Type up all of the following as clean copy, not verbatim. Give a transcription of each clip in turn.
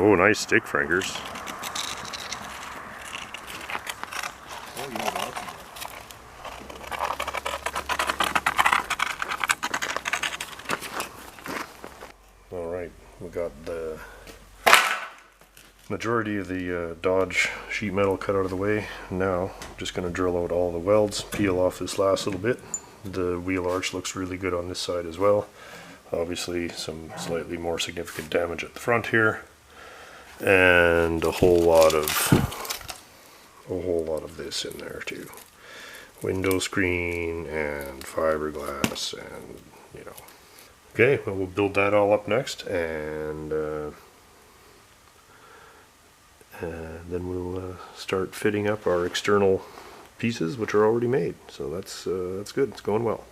Oh, nice stick frankers. Alright, we got the majority of the Dodge sheet metal cut out of the way. Now I'm just going to drill out all the welds, peel off this last little bit. The wheel arch looks really good on this side as well. Obviously some slightly more significant damage at the front here, and a whole lot of this in there too. Window screen and fiberglass, and you know. Okay, well, we'll build that all up next, and then we'll start fitting up our external pieces, which are already made. So that's good. It's going well.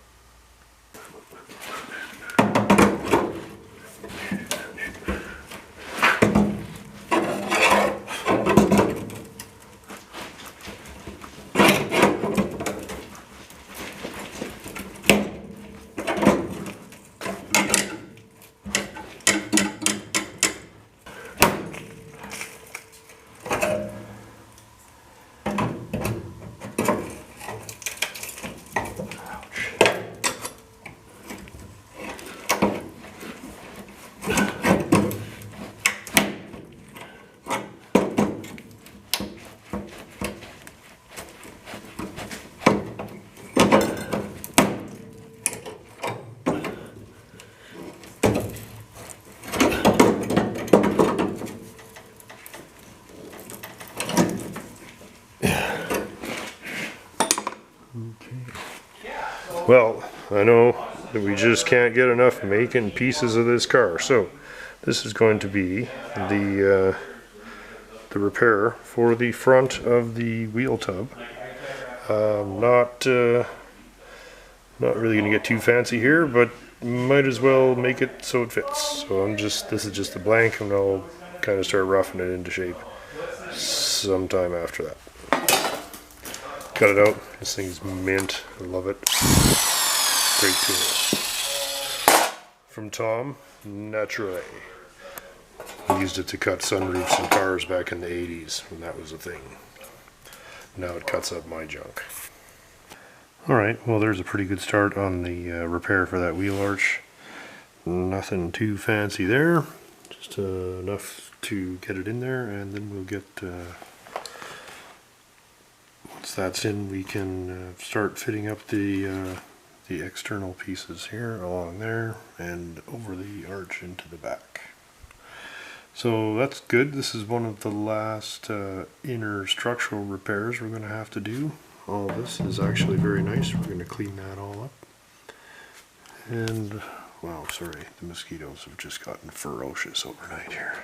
Well, I know that we just can't get enough making pieces of this car, so this is going to be the repair for the front of the wheel tub. Not really going to get too fancy here, but might as well make it so it fits. So this is just a blank, and I'll kind of start roughing it into shape sometime after that. Cut it out. This thing's mint. I love it. Great tool. From Tom, Naturally. I used it to cut sunroofs in cars back in the 80s when that was a thing. Now it cuts up my junk. Alright, well, there's a pretty good start on the repair for that wheel arch. Nothing too fancy there. Just enough to get it in there, and then we'll get... once that's in, we can start fitting up the external pieces here along there and over the arch into the back. So that's good. This is one of the last inner structural repairs we're going to have to do. All this is actually very nice. We're going to clean that all up. And, wow, sorry, the mosquitoes have just gotten ferocious overnight here.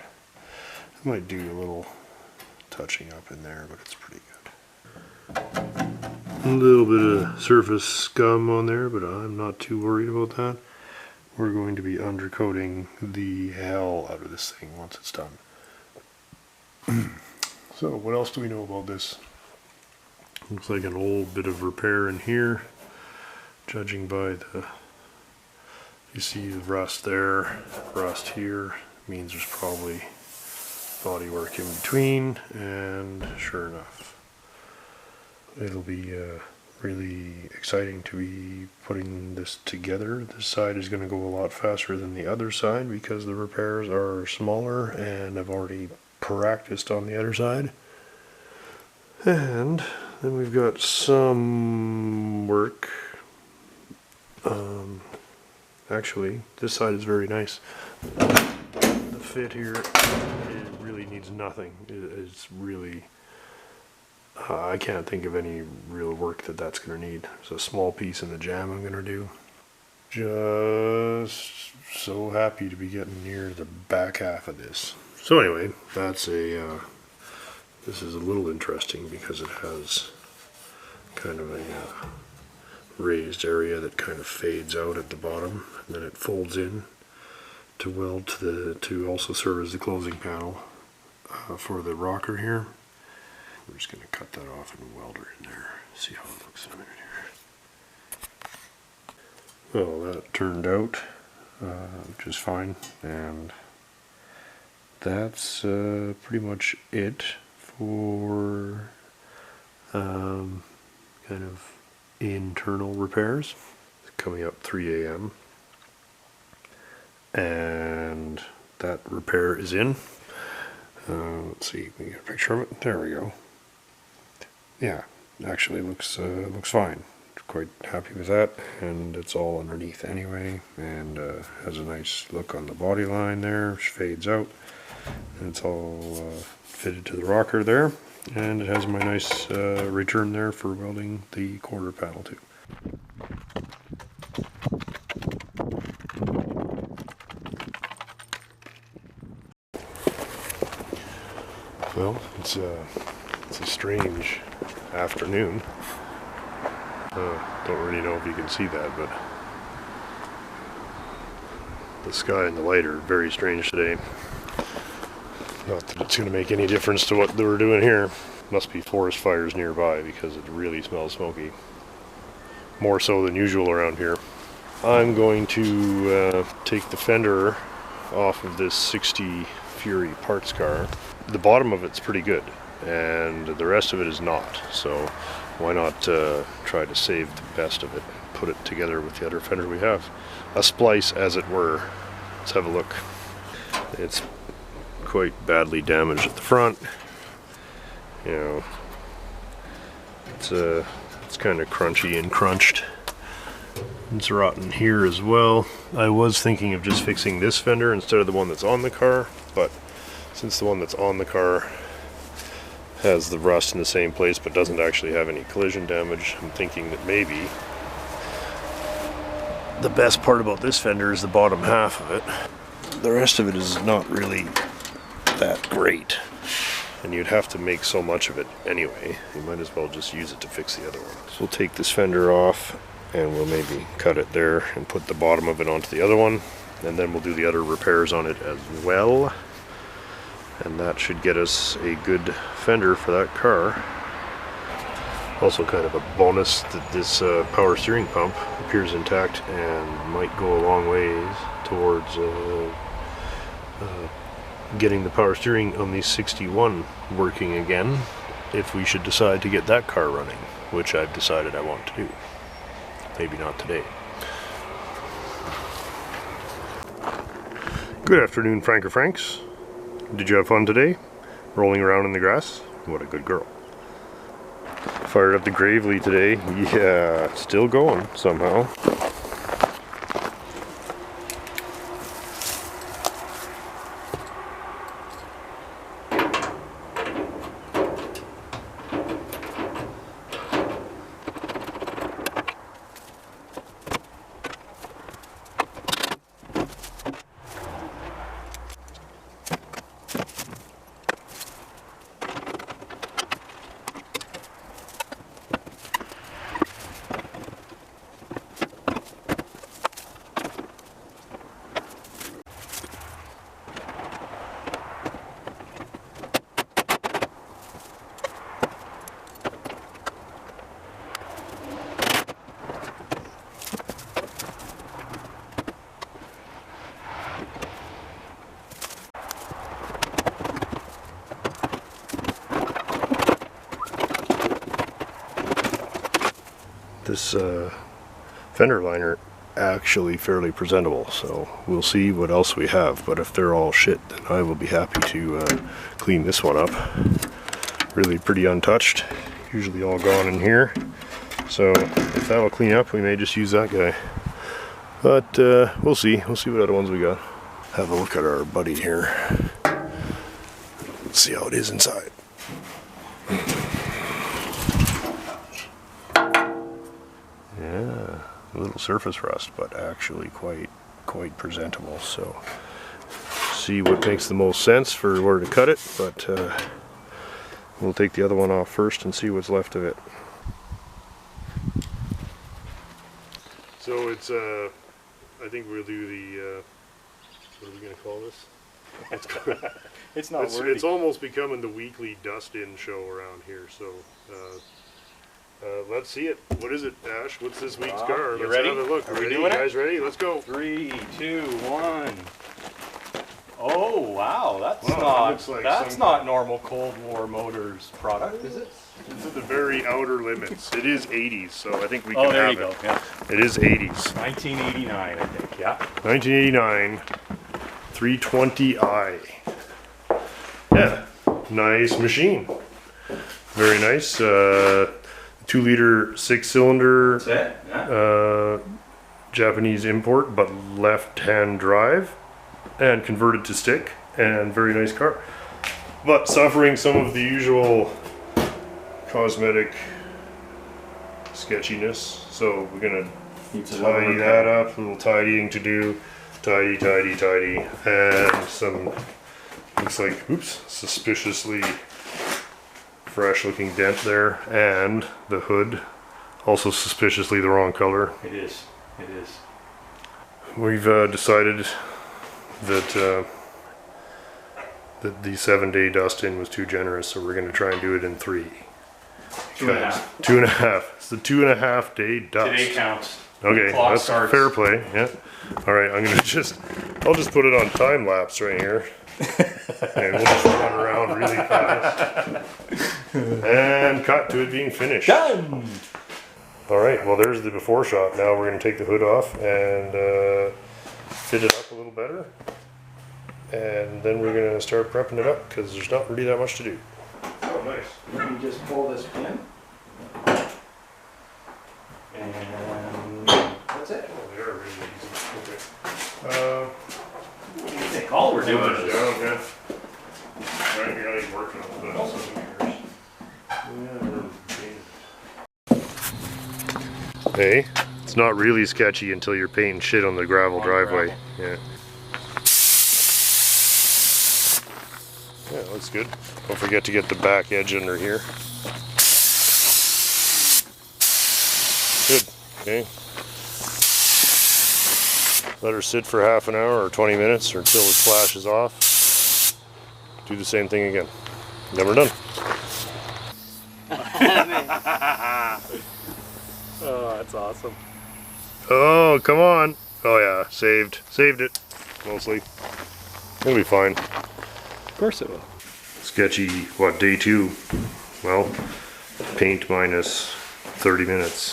I might do a little touching up in there, but it's pretty good. A little bit of surface scum on there, but I'm not too worried about that. We're going to be undercoating the hell out of this thing once it's done. So what else do we know about this? Looks like an old bit of repair in here, judging by you see the rust there, rust here, means there's probably bodywork in between, and sure enough. It'll be really exciting to be putting this together. This side is going to go a lot faster than the other side because the repairs are smaller, and I've already practiced on the other side. And then we've got some work. Actually, this side is very nice. The fit here, it really needs nothing. It's really... I can't think of any real work that's going to need. There's a small piece in the jam I'm going to do. Just so happy to be getting near the back half of this. So anyway, this is a little interesting because it has kind of a raised area that kind of fades out at the bottom, and then it folds in to weld to also serve as the closing panel for the rocker here. We're just going to cut that off and weld her in there, see how it looks in there. Well, that turned out just fine, and that's pretty much it for kind of internal repairs. It's coming up 3 a.m. and that repair is in. Let's see, we get a picture of it. There we go. Yeah, actually looks fine. Quite happy with that, and it's all underneath anyway, and has a nice look on the body line there, which fades out, and it's all fitted to the rocker there, and it has my nice return there for welding the quarter panel to. Well, it's a strange afternoon. Don't really know if you can see that, but the sky and the light are very strange today. Not that it's going to make any difference to what they were doing here. Must be forest fires nearby because it really smells smoky. More so than usual around here. I'm going to take the fender off of this 60 Fury parts car. The bottom of it's pretty good, and the rest of it is not. So why not try to save the best of it, put it together with the other fender we have. A splice, as it were. Let's have a look. It's quite badly damaged at the front. You know, it's kind of crunchy and crunched. It's rotten here as well. I was thinking of just fixing this fender instead of the one that's on the car, but since the one that's on the car has the rust in the same place but doesn't actually have any collision damage, I'm thinking that maybe the best part about this fender is the bottom half of it. The rest of it is not really that great, and you'd have to make so much of it anyway. You might as well just use it to fix the other one. So we'll take this fender off and we'll maybe cut it there and put the bottom of it onto the other one, and then we'll do the other repairs on it as well. And that should get us a good fender for that car. Also kind of a bonus that this power steering pump appears intact and might go a long ways towards getting the power steering on the 61 working again if we should decide to get that car running, which I've decided I want to do. Maybe not today. Good afternoon, Franker Franks. Did you have fun today? Rolling around in the grass? What a good girl. Fired up the Gravely today. Yeah, still going somehow. This fender liner actually fairly presentable, so we'll see what else we have. But if they're all shit, then I will be happy to clean this one up. Really pretty untouched, usually all gone in here. So if that'll clean up, we may just use that guy. But we'll see what other ones we got. Have a look at our buddy here. Let's see how it is inside. Yeah, a little surface rust, but actually quite presentable. So see what makes the most sense for where to cut it, but we'll take the other one off first and see what's left of it. So it's I think we'll do the what are we gonna call this? It's not worthy. It's almost becoming the weekly dust-in show around here. So let's see it. What is it, Ash? What's this week's car? You Let's ready? have a look. Are we Ready? doing You guys ready? Let's go. 3, 2, 1. Oh wow, that's not normal Cold War Motors product, is it? It's at the very outer limits. It is 80s, so I think we can Oh, there have you go. it. Yeah. It is 80s. 1989, I think. Yeah. 1989 320i. Yeah, nice machine. Very nice. 2-liter 6-cylinder. That's it. Yeah. Japanese import, but left-hand drive, and converted to stick, and very nice car. But suffering some of the usual cosmetic sketchiness, so we're gonna tidy that up. A little tidying to do. Tidy, and some looks like, oops, suspiciously fresh-looking dent there, and the hood also suspiciously the wrong color. It is. It is. We've decided that that the 7-day dust-in was too generous, so we're going to try and do it in 3. 2.5. 2.5. It's the 2.5 day dust. Today counts. Okay, Clock that's starts. fair play. Yeah. All right, I'll just put it on time lapse right here, and we'll just run around really fast and cut to it being finished. Done. All right, well there's the before shot. Now we're going to take the hood off and fit it up a little better, and then we're going to start prepping it up because there's not really that much to do. Oh, nice. Let me just pull this pin. And that's it. Oh, they are really easy. Okay. What do you think? All we're doing is... Down, yeah. Right, you're not even working on the Hey, it's not really sketchy until you're painting shit on the gravel driveway. Yeah. Yeah, looks good. Don't forget to get the back edge under here. Good. Okay. Let her sit for half an hour or 20 minutes or until it flashes off. Do the same thing again. Then we're done. Oh, that's awesome. Oh, come on. Oh yeah, saved. Saved it. Mostly. It'll be fine. Of course it will. Sketchy, what, day 2? Well, paint minus 30 minutes.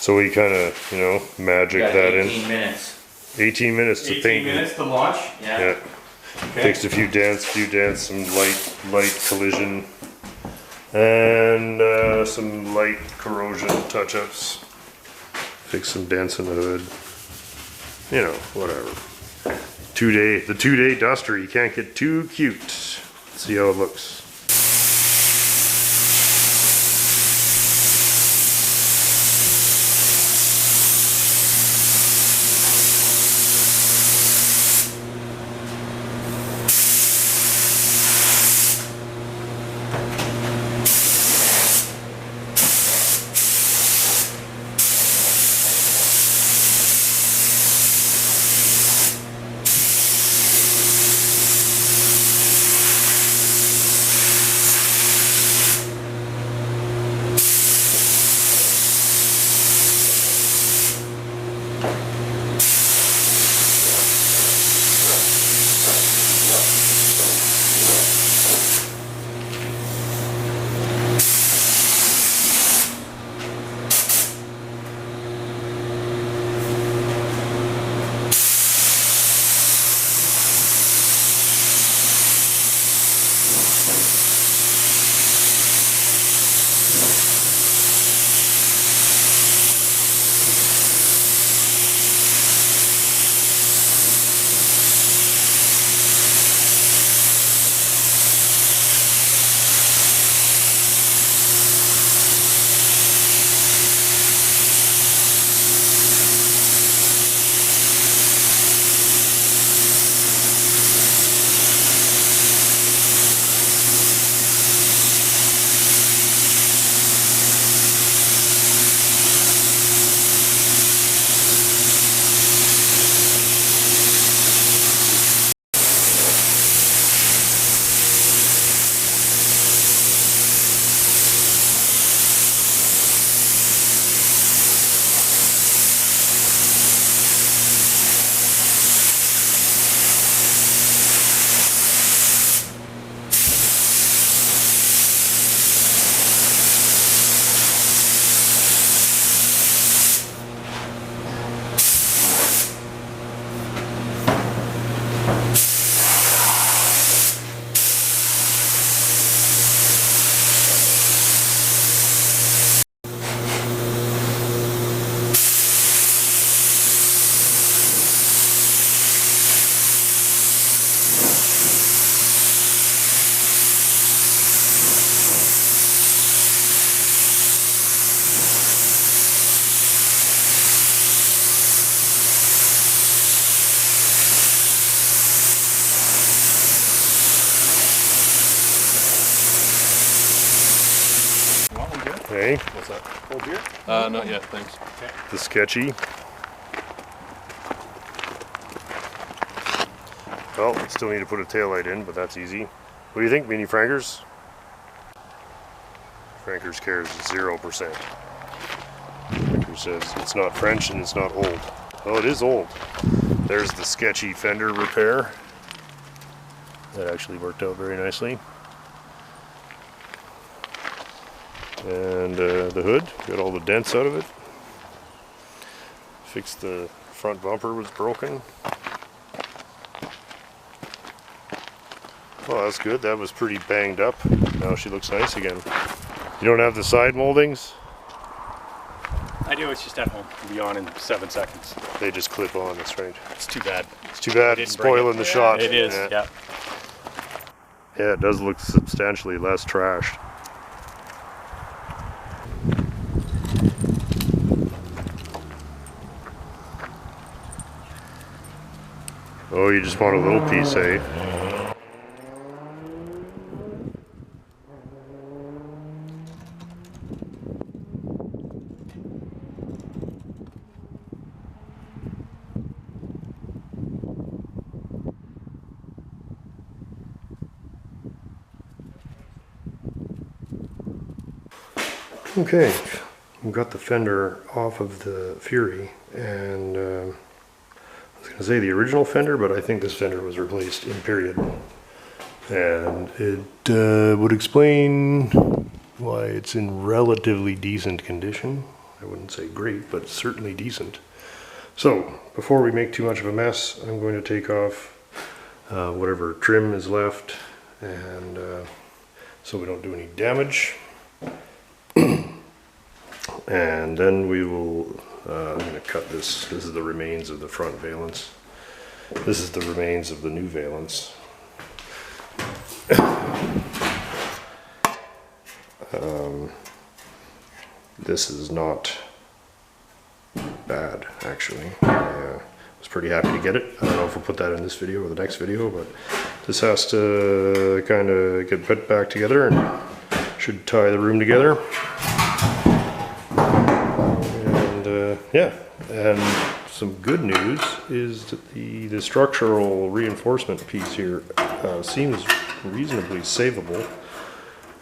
So we kind of, you know, magic that 18 in. minutes. 18 minutes to 18 paint. minutes to launch? Yeah. Yeah. Okay. Fixed a few dents, some light collision, and some light corrosion touch-ups. Fix some dents in the hood. You know, whatever. The 2-day duster. You can't get too cute. Let's see how it looks. Hey, What's that? Cold beer? Not yet, thanks. Okay. the Sketchy. Well, still need to put a taillight in, but that's easy. What do you think, Mini Frankers? Frankers cares 0%. Frankers says it's not French and it's not old. Well, it is old. There's the Sketchy Fender repair. That actually worked out very nicely. And the hood, got all the dents out of it. Fixed the front bumper, was broken. Well, that's good. That was pretty banged up. Now she looks nice again. You don't have the side moldings? I do, it's just at home. It'll be on in 7 seconds. They just clip on, that's right. It's too bad. It's too bad, it's spoiling the shot. It is, yeah. Yeah, it does look substantially less trashed. Oh, you just want a little piece, eh? Okay, we've got the fender off of the Fury, and I was going to say the original fender, but I think this fender was replaced in period. And it would explain why it's in relatively decent condition. I wouldn't say great, but certainly decent. So, before we make too much of a mess, I'm going to take off whatever trim is left, and so we don't do any damage. And then we will, I'm going to cut this. This is the remains of the front valence. This is the remains of the new valence. This is not bad, actually. I was pretty happy to get it. I don't know if we'll put that in this video or the next video, but this has to kind of get put back together and should tie the room together. Yeah, and some good news is that the structural reinforcement piece here seems reasonably savable,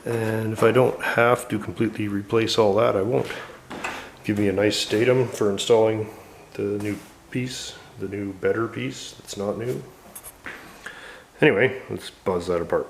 and if I don't have to completely replace all that, I won't. Give me a nice datum for installing the new piece, the new better piece that's not new. Anyway, let's buzz that apart.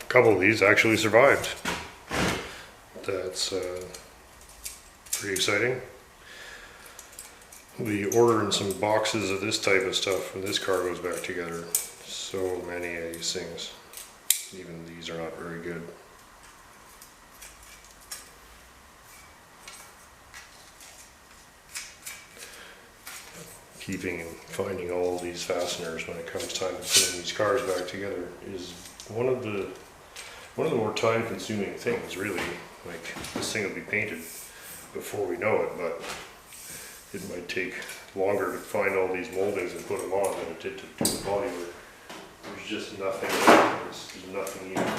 a couple of these actually survived. That's pretty exciting. We'll be ordering some boxes of this type of stuff when this car goes back together. So many of these things. Even these are not very good. Keeping and finding all these fasteners when it comes time to putting these cars back together is one of the more time-consuming things, really. Like, this thing will be painted before we know it, but it might take longer to find all these moldings and put them on than it did to do the bodywork. There's just nothing there. There's nothing even.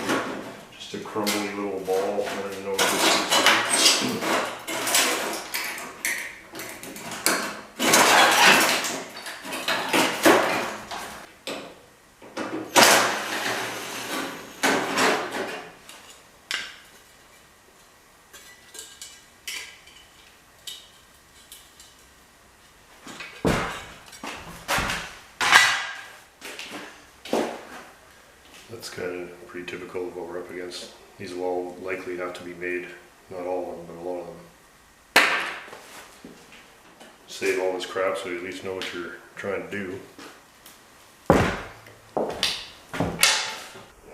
Just a crumbly little ball. I don't even know what this is. That's kind of pretty typical of what we're up against. These will all likely have to be made, not all of them, but a lot of them. Save all this crap so you at least know what you're trying to do.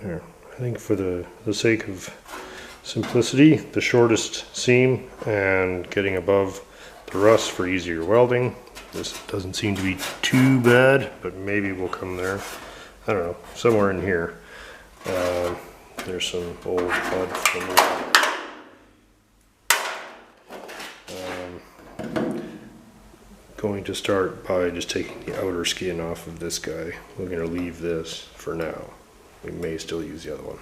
There. I think for the sake of simplicity, the shortest seam and getting above the rust for easier welding. This doesn't seem to be too bad, but maybe we'll come there. I don't know, somewhere in here. There's some old mud from going to start by just taking the outer skin off of this guy. We're going to leave this for now. We may still use the other one.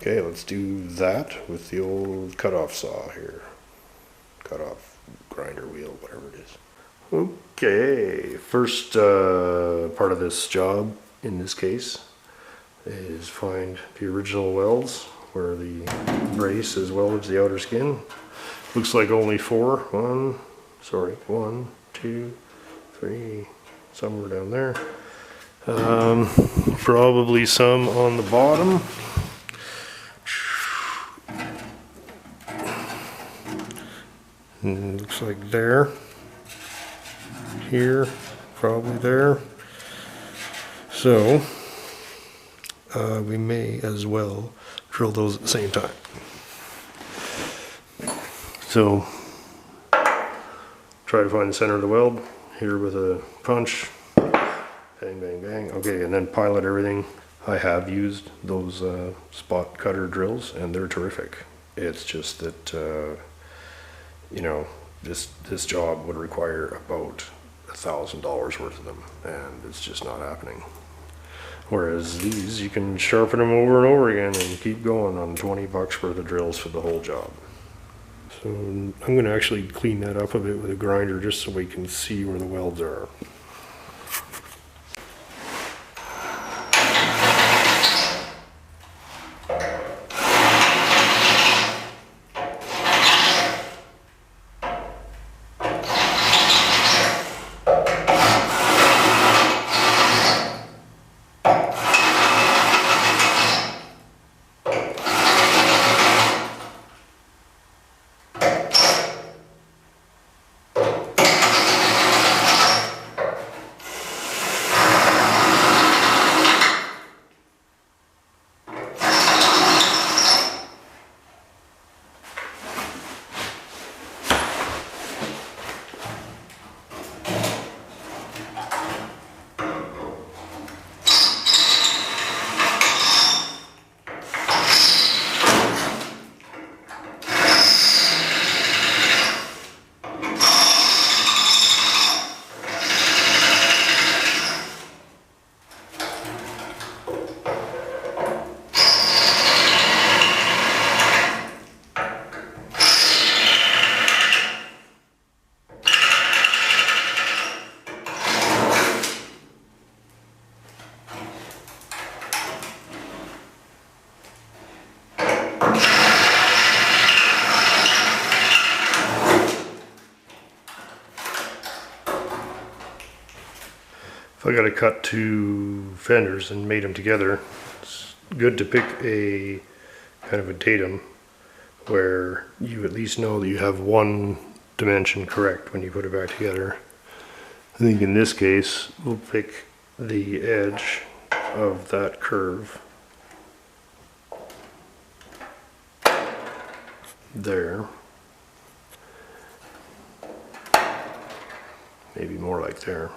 Okay, let's do that with the old cutoff saw here. Cutoff grinder wheel, whatever it is. Okay, first part of this job in this case is find the original welds where the brace as well as the outer skin. Looks like only four. One, two, three, somewhere down there. Probably some on the bottom. And looks like there. Here, probably there. So we may as well drill those at the same time. So try to find the center of the weld here with a punch. Bang, bang, bang. Okay, and then pilot everything. I have used those spot cutter drills and they're terrific. It's just that you know, this job would require about $1,000 worth of them, and it's just not happening. Whereas these, you can sharpen them over and over again and keep going on 20 bucks worth of drills for the whole job. So I'm going to actually clean that up a bit with a grinder just so we can see where the welds are. If I got to cut two fenders and made them together, it's good to pick a kind of a datum where you at least know that you have one dimension correct when you put it back together. I think in this case we'll pick the edge of that curve there, maybe more like there.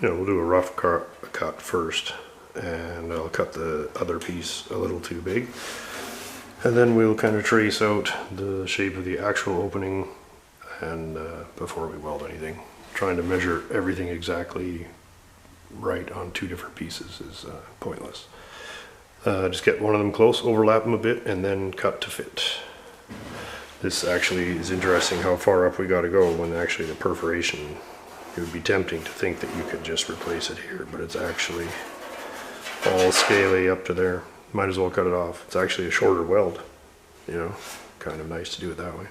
You know, we'll do a rough cut first, and I'll cut the other piece a little too big, and then we'll kind of trace out the shape of the actual opening, and before we weld anything, trying to measure everything exactly right on two different pieces is pointless. Just get one of them close, overlap them a bit, and then cut to fit. This actually is interesting how far up we got to go when actually the perforation, it would be tempting to think that you could just replace it here, but it's actually all scaly up to there. Might as well cut it off. It's actually a shorter weld, you know, kind of nice to do it that way.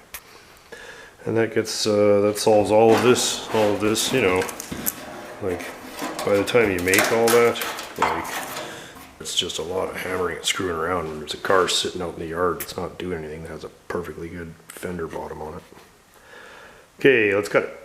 And that gets, that solves all of this, you know, like by the time you make all that, like it's just a lot of hammering and screwing around, and there's a car sitting out in the yard that's not doing anything that has a perfectly good fender bottom on it. Okay, let's cut it.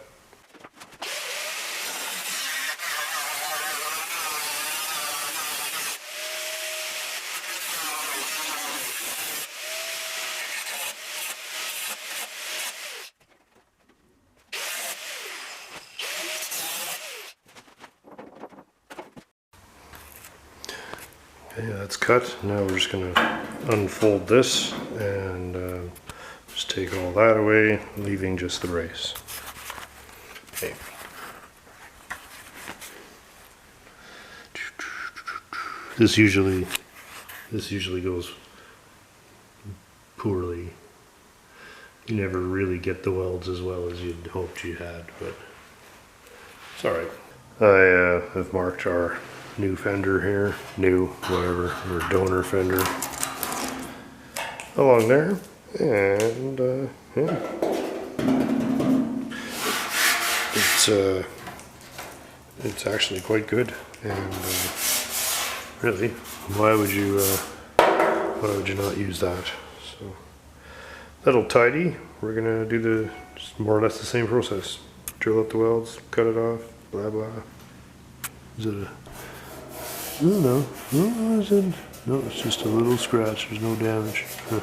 Okay, that's cut. Now we're just going to unfold this and just take all that away, leaving just the brace. Okay. This usually goes poorly. You never really get the welds as well as you'd hoped you had, but it's alright. I have marked our new fender here, new, whatever, or donor fender along there, and yeah, it's actually quite good, and really, why would you not use that? So that'll tidy. We're gonna do the more or less the same process. Drill out the welds, cut it off, blah blah. Is it a I don't know. No, is it? No, it's just a little scratch. There's no damage. Huh.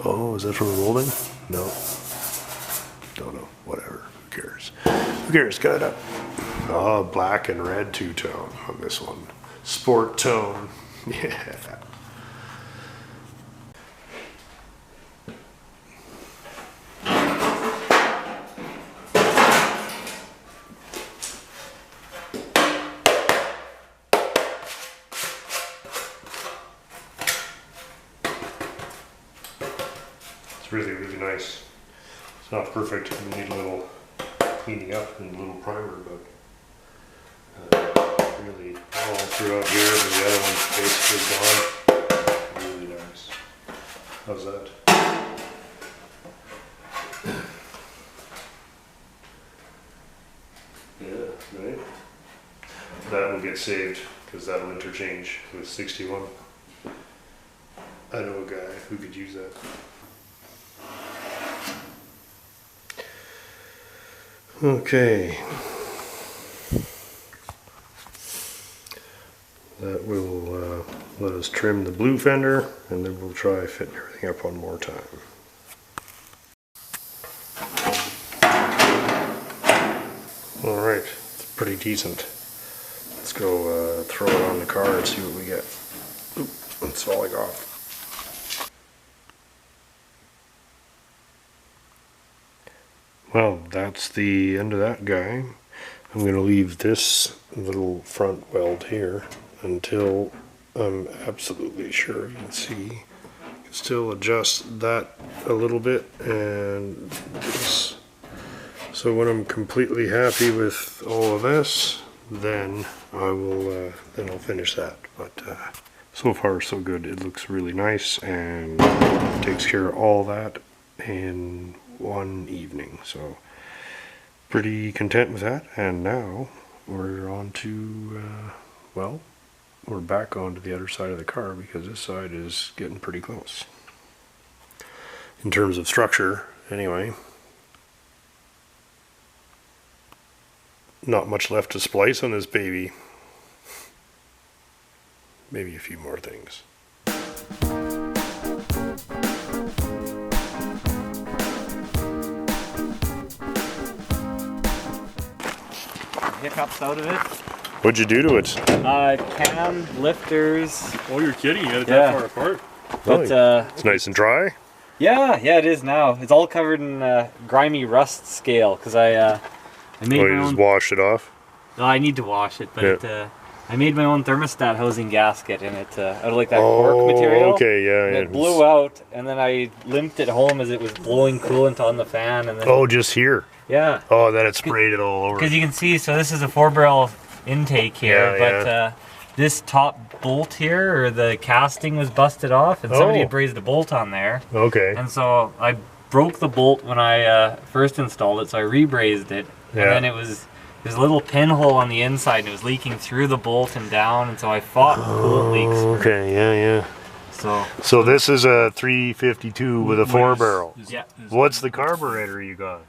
Oh, is that from rolling? No. Don't know. Whatever. Who cares? Who cares? Cut it up. Oh, black and red two-tone on this one. Sport tone. Yeah. It's really, really nice. It's not perfect. We need a little cleaning up and a little primer, but really all throughout here, and the other one's basically gone. Really nice. How's that? Yeah, right? That will get saved because that'll interchange with 61. I know a guy who could use that. Okay, that will let us trim the blue fender, and then we'll try fitting everything up one more time. Alright, it's pretty decent. Let's go throw it on the car and see what we get. Oop, it's falling off. Well, that's the end of that guy. I'm going to leave this little front weld here until I'm absolutely sure. You can see, you can still adjust that a little bit, and this. So when I'm completely happy with all of this, then I'll finish that. But so far so good. It looks really nice and takes care of all that in one evening, so pretty content with that. And now we're on to well, or back onto the other side of the car, because this side is getting pretty close. In terms of structure, anyway. Not much left to splice on this baby. Maybe a few more things. Hiccups out of it. What'd you do to it? Cam, lifters. Oh, you're kidding. You got it that far apart. But, it's nice and dry? Yeah, it is now. It's all covered in grimy rust scale, because I made my you own... just washed it off? No, I need to wash it, but I made my own thermostat housing gasket in it out of like that cork material. Okay, yeah. And it blew out, and then I limped it home as it was blowing coolant on the fan. And then, oh, just here? Yeah. Oh, then it sprayed it all over. Because you can see, so this is a 4-barrel intake here, Yeah, this top bolt here, or the casting was busted off, and somebody had brazed a bolt on there. Okay. And so I broke the bolt when I first installed it, so I rebrazed it. And then there's a little pinhole on the inside, and it was leaking through the bolt and down, and so I fought coolant leaks. Okay, yeah. So this is a 352 with a 4-barrel. Yeah. What's the carburetor you got?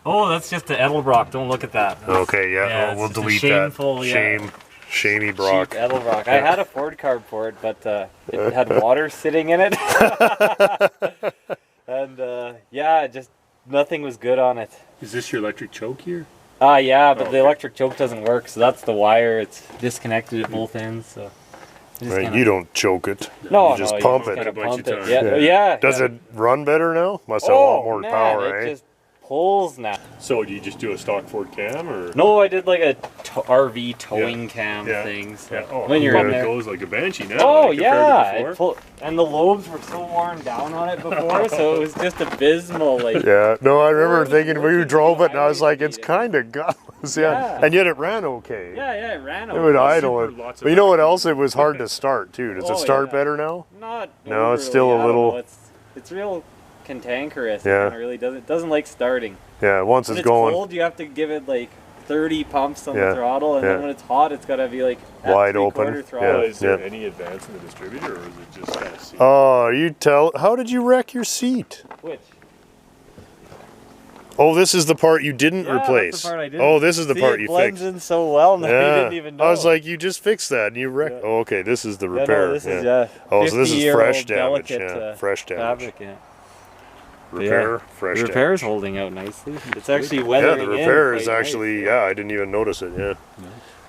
Oh, that's just the Edelbrock. Don't look at that. Okay, Yeah, we'll it's a delete shameful, that. Shamey Brock. Cheap Edelbrock. I had a Ford carb for it, but it had water sitting in it. And just nothing was good on it. Is this your electric choke here? Yeah, but the electric choke doesn't work, so that's the wire. It's disconnected at both ends, so... Right, you don't choke it. No, you just pump you it. just pump it. Yeah. Does it run better now? Must have a lot more power, it just pulls now. So do you just do a stock Ford cam, or? No, I did like a RV towing cam thing. So when you're in there, it goes like a Banshee now. Oh and the lobes were so worn down on it before, so it was just abysmal. Like no, I remember thinking we drove it, and I was like, it's kind of gutless, and yet it ran okay. Yeah, it ran okay. It would idle it, but you know what else? It was hard to start too. Does it start better now? Not. No, it's still a little. It's real cantankerous. It really doesn't like starting. Yeah, once when it's going. Cold, you have to give it like 30 pumps on the throttle, and then when it's hot, it's got to be like wide open. Throttle. Is there any advance in the distributor, or is it just kind of seat? Oh, how did you wreck your seat? Which? Oh, this is the part you didn't replace. That's the part I didn't. Oh, this is the part you fixed. It blends in so well now, you didn't even know. I was like, you just fixed that and you wrecked. Yeah. Oh, okay, this is the repair. No, this is so this is fresh damage. Fresh damage. Fabric, Repair, fresh damage. The repair is holding out nicely. It's actually weathering in. The repair is actually, nice. I didn't even notice it,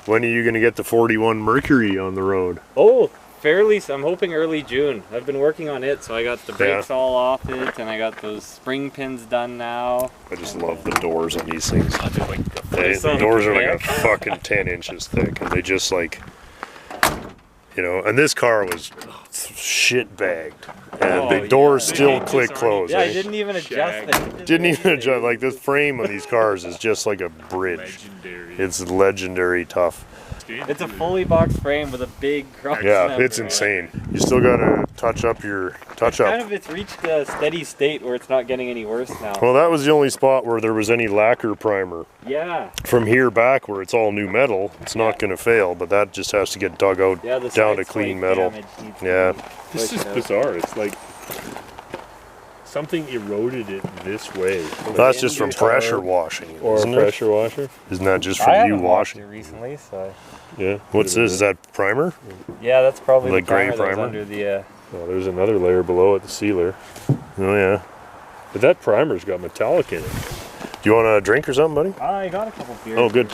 When are you going to get the 41 Mercury on the road? Oh, I'm hoping early June. I've been working on it, so I got the brakes all off it, and I got those spring pins done now. I just love the doors on these things. The doors are like a fucking 10 inches thick, and they just like, and this car was shit bagged, and the doors still click close. I didn't even adjust it. Didn't even adjust. Like, this frame on these cars is just like a bridge. It's legendary tough. It's a fully boxed frame with a big cross. Yeah, it's insane. You still gotta touch up your It's reached a steady state where it's not getting any worse now. Well, that was the only spot where there was any lacquer primer. Yeah. From here back, where it's all new metal, it's not gonna fail, but that just has to get dug out down to clean metal. Yeah. This is bizarre. It's like something eroded it this way. That's just from pressure washing, isn't it? Pressure washer? Isn't that just from you washing? I haven't washed it recently, so. Yeah. What's this? Is that primer? Yeah, that's probably like the primer gray primer under the. Oh, there's another layer below it, the sealer. Oh yeah. But that primer's got metallic in it. Do you want a drink or something, buddy? I got a couple beers. Oh, good.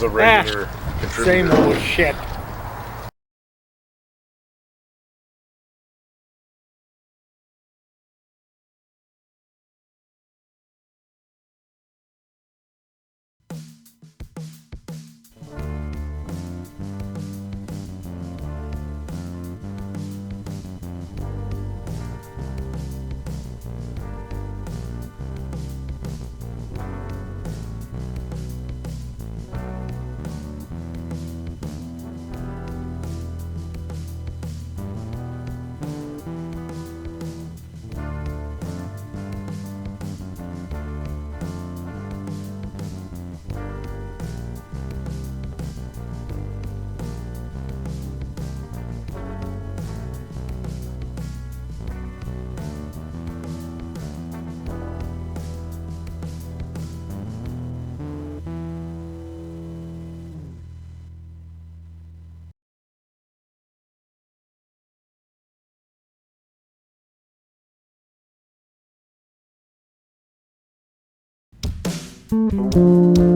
A regular contributor. Same old shit. you.